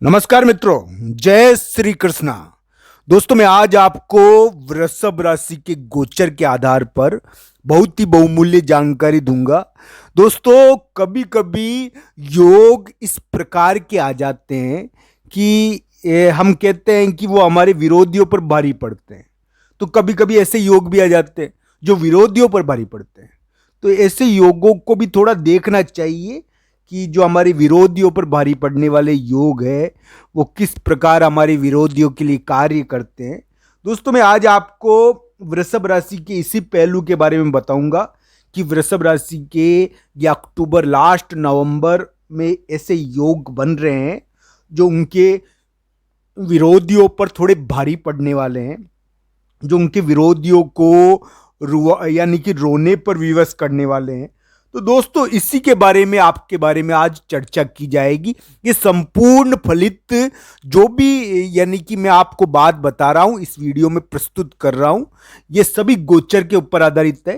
नमस्कार मित्रों, जय श्री कृष्णा। दोस्तों, मैं आज आपको वृषभ राशि के गोचर के आधार पर बहुत ही बहुमूल्य जानकारी दूंगा। दोस्तों, कभी कभी योग इस प्रकार के आ जाते हैं कि हम कहते हैं कि वो हमारे विरोधियों पर भारी पड़ते हैं। तो कभी कभी ऐसे योग भी आ जाते हैं जो विरोधियों पर भारी पड़ते हैं। तो ऐसे योगों को भी थोड़ा देखना चाहिए कि जो हमारे विरोधियों पर भारी पड़ने वाले योग है वो किस प्रकार हमारे विरोधियों के लिए कार्य करते हैं। दोस्तों, मैं आज आपको वृषभ राशि के इसी पहलू के बारे में बताऊंगा कि वृषभ राशि के ये अक्टूबर लास्ट नवंबर में ऐसे योग बन रहे हैं जो उनके विरोधियों पर थोड़े भारी पड़ने वाले हैं, जो उनके विरोधियों को यानी कि रोने पर विवश करने वाले हैं। तो दोस्तों, इसी के बारे में आपके बारे में आज चर्चा की जाएगी। ये संपूर्ण फलित जो भी यानी कि मैं आपको बात बता रहा हूं, इस वीडियो में प्रस्तुत कर रहा हूं, ये सभी गोचर के ऊपर आधारित है।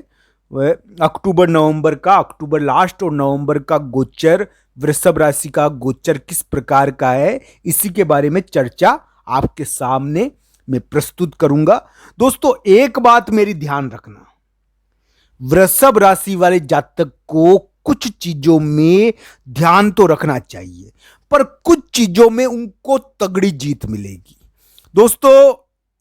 अक्टूबर लास्ट और नवंबर का गोचर, वृषभ राशि का गोचर किस प्रकार का है, इसी के बारे में चर्चा आपके सामने मैं प्रस्तुत करूंगा। दोस्तों, एक बात मेरी ध्यान रखना, वृषभ राशि वाले जातक को कुछ चीजों में ध्यान तो रखना चाहिए, पर कुछ चीजों में उनको तगड़ी जीत मिलेगी। दोस्तों,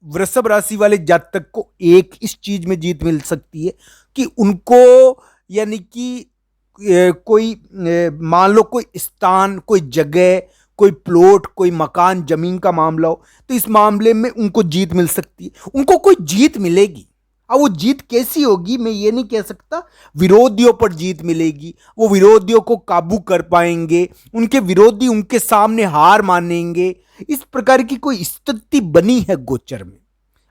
वृषभ राशि वाले जातक को एक इस चीज में जीत मिल सकती है कि उनको यानी कि कोई मान लो कोई स्थान, कोई जगह, कोई प्लॉट, कोई मकान, जमीन का मामला हो, तो इस मामले में उनको जीत मिल सकती है। उनको कोई जीत मिलेगी। अब वो जीत कैसी होगी मैं ये नहीं कह सकता। विरोधियों पर जीत मिलेगी, वो विरोधियों को काबू कर पाएंगे, उनके विरोधी उनके सामने हार मानेंगे। इस प्रकार की कोई स्थिति बनी है गोचर में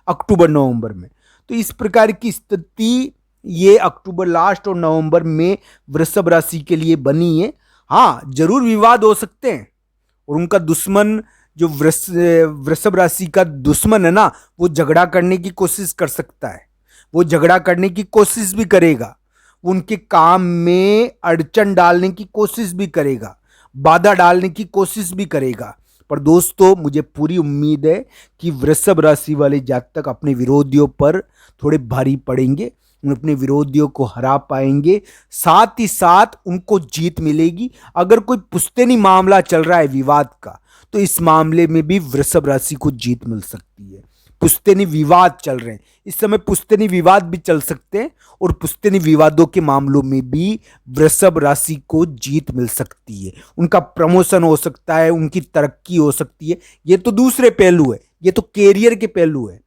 अक्टूबर नवंबर में। तो इस प्रकार की स्थिति ये अक्टूबर लास्ट और नवंबर में वृषभ राशि के लिए बनी है। हाँ, जरूर विवाद हो सकते हैं और उनका दुश्मन जो वृषभ राशि का दुश्मन है ना, वो झगड़ा करने की कोशिश कर सकता है, वो झगड़ा करने की कोशिश भी करेगा, उनके काम में अड़चन डालने की कोशिश भी करेगा, बाधा डालने की कोशिश भी करेगा। पर दोस्तों, मुझे पूरी उम्मीद है कि वृषभ राशि वाले जातक अपने विरोधियों पर थोड़े भारी पड़ेंगे, अपने विरोधियों को हरा पाएंगे, साथ ही साथ उनको जीत मिलेगी। अगर कोई पुश्तैनी मामला चल रहा है विवाद का, तो इस मामले में भी वृषभ राशि को जीत मिल सकती है। पुश्तैनी विवाद चल रहे हैं इस समय, पुश्तैनी विवाद भी चल सकते हैं और पुश्तैनी विवादों के मामलों में भी वृषभ राशि को जीत मिल सकती है। उनका प्रमोशन हो सकता है, उनकी तरक्की हो सकती है। ये तो दूसरे पहलू है, ये तो कैरियर के पहलू है।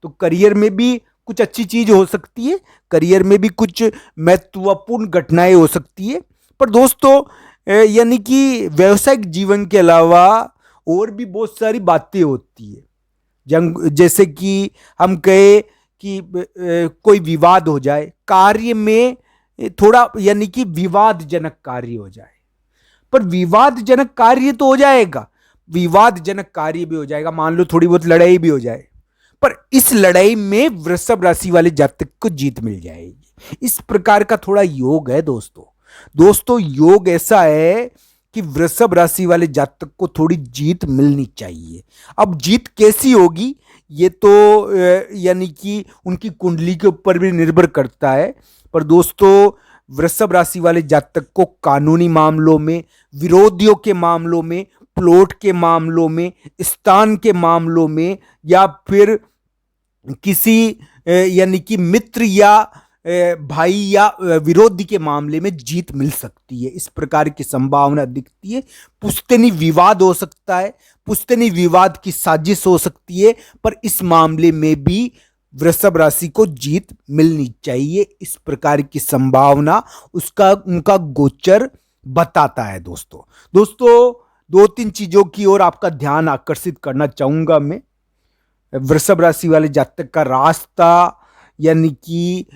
तो करियर में भी कुछ अच्छी चीज हो सकती है, करियर में भी कुछ महत्वपूर्ण घटनाएं हो सकती है। पर दोस्तों, यानी कि व्यवसायिक जीवन के अलावा और भी बहुत सारी बातें होती है। जैसे कि हम कहे कि कोई विवाद हो जाए कार्य में, थोड़ा यानी कि विवादजनक कार्य हो जाए। पर विवादजनक कार्य तो हो जाएगा, विवादजनक कार्य भी हो जाएगा, मान लो थोड़ी बहुत लड़ाई भी हो जाए, पर इस लड़ाई में वृषभ राशि वाले जातक को जीत मिल जाएगी। इस प्रकार का थोड़ा योग है दोस्तों, योग ऐसा है कि वृषभ राशि वाले जातक को थोड़ी जीत मिलनी चाहिए। अब जीत कैसी होगी ये तो यानी कि उनकी कुंडली के ऊपर भी निर्भर करता है। पर दोस्तों, वृषभ राशि वाले जातक को कानूनी मामलों में, विरोधियों के मामलों में, प्लॉट के मामलों में, स्थान के मामलों में, या फिर किसी यानी कि मित्र या भाई या विरोधी के मामले में जीत मिल सकती है। इस प्रकार की संभावना दिखती है। पुश्तैनी विवाद हो सकता है, पुश्तैनी विवाद की साजिश हो सकती है, पर इस मामले में भी वृषभ राशि को जीत मिलनी चाहिए। इस प्रकार की संभावना उनका गोचर बताता है। दोस्तों, दो तीन चीजों की ओर आपका ध्यान आकर्षित करना चाहूंगा मैं। वृषभ राशि वाले जातक का रास्ता यानी कि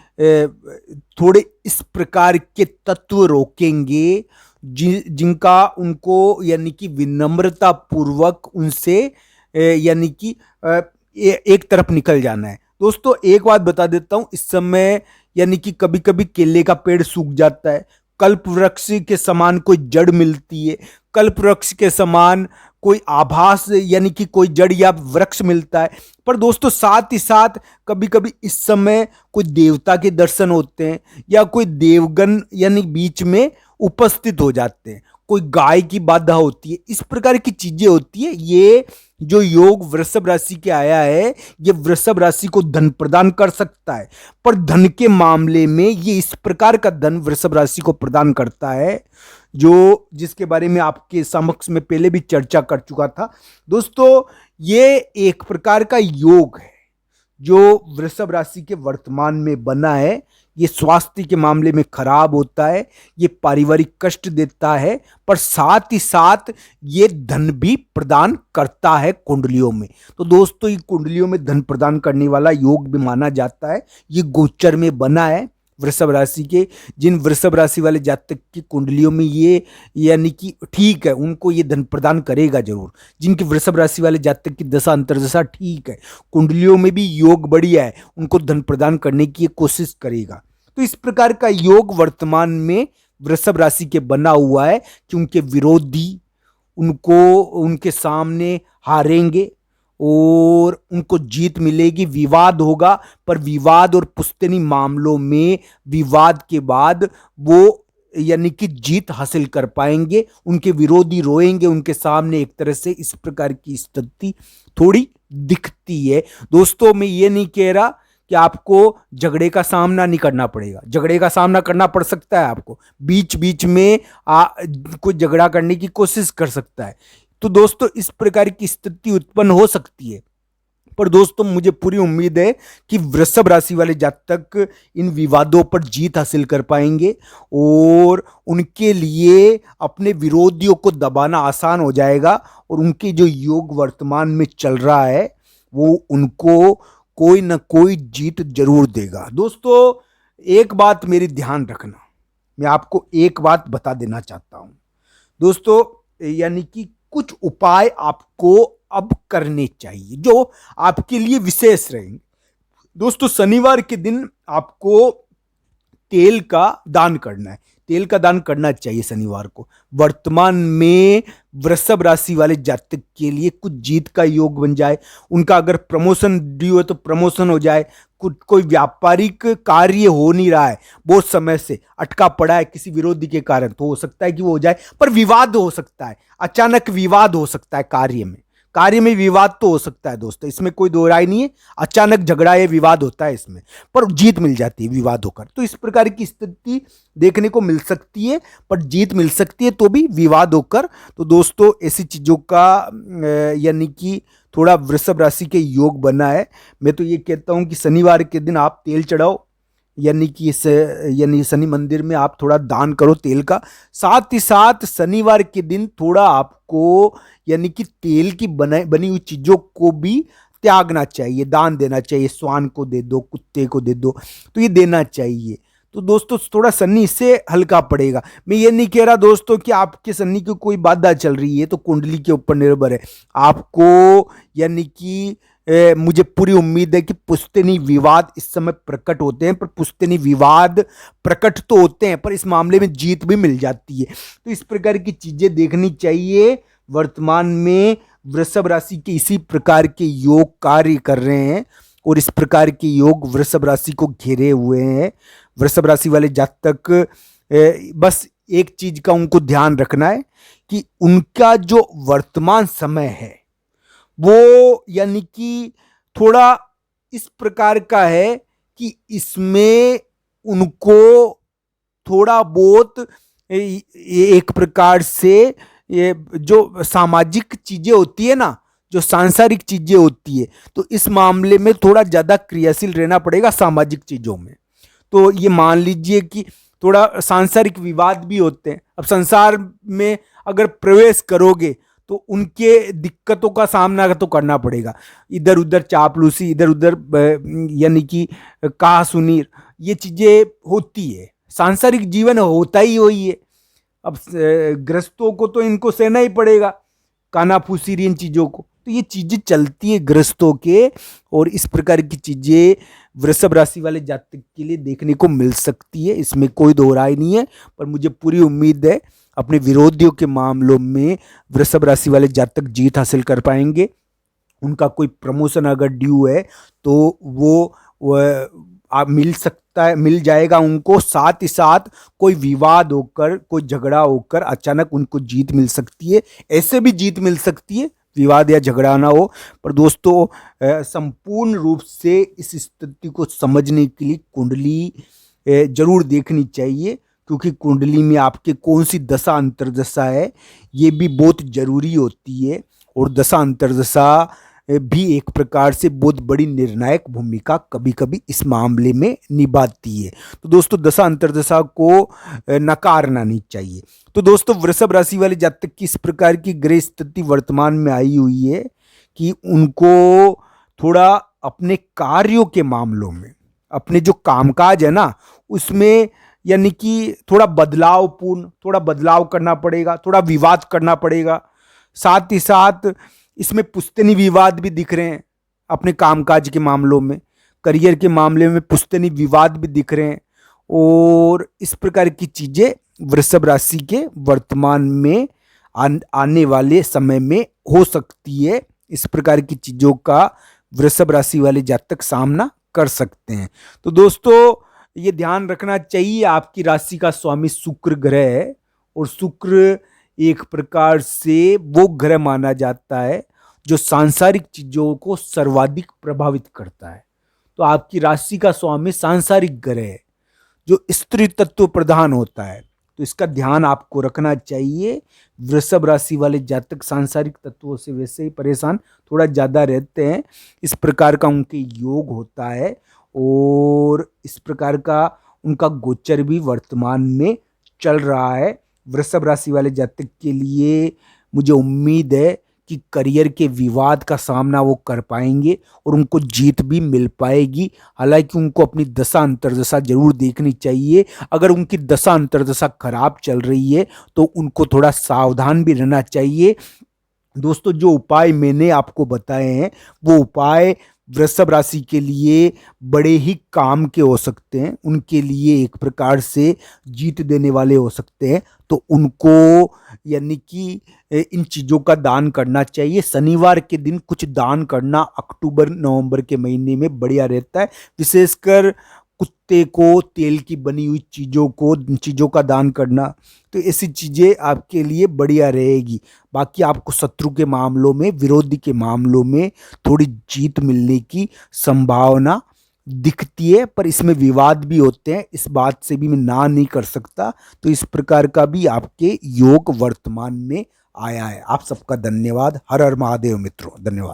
थोड़े इस प्रकार के तत्व रोकेंगे जिनका उनको यानी कि विनम्रता पूर्वक उनसे यानी कि एक तरफ निकल जाना है। दोस्तों, एक बात बता देता हूं, इस समय यानी कि कभी कभी केले का पेड़ सूख जाता है, कल्प वृक्ष के समान कोई जड़ मिलती है, कल्प वृक्ष के समान कोई आभास यानी कि कोई जड़ या वृक्ष मिलता है। पर दोस्तों साथ ही साथ कभी कभी इस समय कोई देवता के दर्शन होते हैं या कोई देवगण यानी बीच में उपस्थित हो जाते हैं, कोई गाय की बाधा होती है, इस प्रकार की चीजें होती है। ये जो योग वृषभ राशि के आया है, ये वृषभ राशि को धन प्रदान कर सकता है। पर धन के मामले में ये इस प्रकार का धन वृषभ राशि को प्रदान करता है जो जिसके बारे में आपके समक्ष में पहले भी चर्चा कर चुका था। दोस्तों ये एक प्रकार का योग है जो वृषभ राशि के वर्तमान में बना है। ये स्वास्थ्य के मामले में खराब होता है, ये पारिवारिक कष्ट देता है, पर साथ ही साथ ये धन भी प्रदान करता है कुंडलियों में। तो दोस्तों ये कुंडलियों में धन प्रदान करने वाला योग भी माना जाता है। ये गोचर में बना है वृषभ राशि के। जिन वृषभ राशि वाले जातक की कुंडलियों में ये यानी कि ठीक है, उनको ये धन प्रदान करेगा जरूर। जिनकी वृषभ राशि वाले जातक की दशा अंतर्दशा ठीक है, कुंडलियों में भी योग बढ़िया है, उनको धन प्रदान करने की कोशिश करेगा। तो इस प्रकार का योग वर्तमान में वृषभ राशि के बना हुआ है कि उनके विरोधी उनको उनके सामने हारेंगे और उनको जीत मिलेगी। विवाद होगा, पर विवाद और पुश्तैनी मामलों में विवाद के बाद वो यानी कि जीत हासिल कर पाएंगे। उनके विरोधी रोएंगे उनके सामने, एक तरह से इस प्रकार की स्थिति थोड़ी दिखती है। दोस्तों मैं ये नहीं कह रहा कि आपको झगड़े का सामना नहीं करना पड़ेगा, झगड़े का सामना करना पड़ सकता है आपको, बीच बीच में कोई झगड़ा करने की कोशिश कर सकता है। तो दोस्तों इस प्रकार की स्थिति उत्पन्न हो सकती है। पर दोस्तों मुझे पूरी उम्मीद है कि वृषभ राशि वाले जातक इन विवादों पर जीत हासिल कर पाएंगे और उनके लिए अपने विरोधियों को दबाना आसान हो जाएगा और उनके जो योग वर्तमान में चल रहा है वो उनको कोई ना कोई जीत जरूर देगा। दोस्तों एक बात मेरी ध्यान रखना, मैं आपको एक बात बता देना चाहता हूं दोस्तों, यानी कि कुछ उपाय आपको अब करने चाहिए जो आपके लिए विशेष रहेंगे। दोस्तों शनिवार के दिन आपको तेल का दान करना है, तेल का दान करना चाहिए शनिवार को। वर्तमान में वृषभ राशि वाले जातक के लिए कुछ जीत का योग बन जाए, उनका अगर प्रमोशन ड्यू है तो प्रमोशन हो जाए, कुछ कोई व्यापारिक कार्य हो नहीं रहा है, बहुत समय से अटका पड़ा है किसी विरोधी के कारण, तो हो सकता है कि वो हो जाए। पर विवाद हो सकता है, अचानक विवाद हो सकता है, कार्य में विवाद तो हो सकता है दोस्तों, इसमें कोई दो राय नहीं है। अचानक झगड़ा या विवाद होता है इसमें, पर जीत मिल जाती है विवाद होकर। तो इस प्रकार की स्थिति देखने को मिल सकती है, पर जीत मिल सकती है तो भी विवाद होकर। तो दोस्तों ऐसी चीजों का यानी कि थोड़ा वृषभ राशि के योग बना है। मैं तो ये कहता हूं कि शनिवार के दिन आप तेल चढ़ाओ, यानी कि यानी शनि मंदिर में आप थोड़ा दान करो तेल का। साथ ही साथ शनिवार के दिन थोड़ा आपको यानी कि तेल की बनी हुई चीजों को भी त्यागना चाहिए, दान देना चाहिए। श्वान को दे दो, कुत्ते को दे दो, तो ये देना चाहिए। तो दोस्तों थोड़ा शनि इससे हल्का पड़ेगा। मैं ये नहीं कह रहा दोस्तों कि आपके शनि की कोई बाधा चल रही है, तो कुंडली के ऊपर निर्भर है आपको, यानी कि मुझे पूरी उम्मीद है कि पुश्तैनी विवाद इस समय प्रकट होते हैं, पर पुश्तैनी विवाद प्रकट तो होते हैं पर इस मामले में जीत भी मिल जाती है। तो इस प्रकार की चीजें देखनी चाहिए। वर्तमान में वृषभ राशि के इसी प्रकार के योग कार्य कर रहे हैं और इस प्रकार के योग वृषभ राशि को घेरे हुए हैं। वृषभ राशि वाले जातक बस एक चीज का उनको ध्यान रखना है कि उनका जो वर्तमान समय है वो यानी कि थोड़ा इस प्रकार का है कि इसमें उनको थोड़ा बहुत एक प्रकार से ये जो सामाजिक चीजें होती है ना, जो सांसारिक चीजें होती है, तो इस मामले में थोड़ा ज्यादा क्रियाशील रहना पड़ेगा सामाजिक चीजों में। तो ये मान लीजिए कि थोड़ा सांसारिक विवाद भी होते हैं। अब संसार में अगर प्रवेश करोगे तो उनके दिक्कतों का सामना तो करना पड़ेगा। इधर उधर चापलूसी, इधर उधर यानी कि कहा सुनी, ये चीजें होती है। सांसारिक जीवन होता ही वही है। अब ग्रस्तों को तो इनको सहना ही पड़ेगा, कानाफूसी इन चीजों को, तो ये चीजें चलती है ग्रस्तों के। और इस प्रकार की चीजें वृषभ राशि वाले जातक के लिए देखने को मिल सकती है, इसमें कोई दो राय नहीं है। पर मुझे पूरी उम्मीद है अपने विरोधियों के मामलों में वृषभ राशि वाले जातक जीत हासिल कर पाएंगे। उनका कोई प्रमोशन अगर ड्यू है तो वो आप मिल सकता है, मिल जाएगा उनको। साथ ही साथ कोई विवाद होकर, कोई झगड़ा होकर अचानक उनको जीत मिल सकती है। ऐसे भी जीत मिल सकती है विवाद या झगड़ा ना हो। पर दोस्तों संपूर्ण रूप से इस स्थिति को समझने के लिए कुंडली जरूर देखनी चाहिए, क्योंकि कुंडली में आपके कौन सी दशा अंतर्दशा है ये भी बहुत जरूरी होती है। और दशा अंतर्दशा भी एक प्रकार से बहुत बड़ी निर्णायक भूमिका कभी कभी इस मामले में निभाती है। तो दोस्तों दशा अंतर्दशा को नकारना नहीं चाहिए। तो दोस्तों वृषभ राशि वाले जातक की इस प्रकार की ग्रह स्थिति वर्तमान में आई हुई है कि उनको थोड़ा अपने कार्यों के मामलों में, अपने जो कामकाज है ना उसमें, यानी कि थोड़ा बदलाव करना पड़ेगा, थोड़ा विवाद करना पड़ेगा। साथ ही साथ इसमें पुश्तैनी विवाद भी दिख रहे हैं अपने कामकाज के मामलों में, करियर के मामले में पुश्तैनी विवाद भी दिख रहे हैं। और इस प्रकार की चीजें वृषभ राशि के वर्तमान में आने वाले समय में हो सकती है। इस प्रकार की चीजों का वृषभ राशि वाले जातक सामना कर सकते हैं। तो दोस्तों ये ध्यान रखना चाहिए, आपकी राशि का स्वामी शुक्र ग्रह है और शुक्र एक प्रकार से वो ग्रह माना जाता है जो सांसारिक चीजों को सर्वाधिक प्रभावित करता है। तो आपकी राशि का स्वामी सांसारिक ग्रह है जो स्त्री तत्व प्रधान होता है। तो इसका ध्यान आपको रखना चाहिए। वृषभ राशि वाले जातक सांसारिक तत्वों से वैसे ही परेशान थोड़ा ज्यादा रहते हैं, इस प्रकार का उनके योग होता है। और इस प्रकार का उनका गोचर भी वर्तमान में चल रहा है। वृषभ राशि वाले जातक के लिए मुझे उम्मीद है कि करियर के विवाद का सामना वो कर पाएंगे और उनको जीत भी मिल पाएगी। हालांकि उनको अपनी दशा अंतर्दशा जरूर देखनी चाहिए। अगर उनकी दशा अंतर्दशा खराब चल रही है तो उनको थोड़ा सावधान भी रहना चाहिए। दोस्तों जो उपाय मैंने आपको बताए हैं वो उपाय वृषभ राशि के लिए बड़े ही काम के हो सकते हैं, उनके लिए एक प्रकार से जीत देने वाले हो सकते हैं। तो उनको यानी कि इन चीज़ों का दान करना चाहिए। शनिवार के दिन कुछ दान करना अक्टूबर नवंबर के महीने में बढ़िया रहता है। विशेषकर कुत्ते को, तेल की बनी हुई चीज़ों का दान करना, तो ऐसी चीज़ें आपके लिए बढ़िया रहेगी। बाकी आपको शत्रु के मामलों में, विरोधी के मामलों में थोड़ी जीत मिलने की संभावना दिखती है, पर इसमें विवाद भी होते हैं, इस बात से भी मैं ना नहीं कर सकता। तो इस प्रकार का भी आपके योग वर्तमान में आया है। आप सबका धन्यवाद। हर हर महादेव मित्रों, धन्यवाद।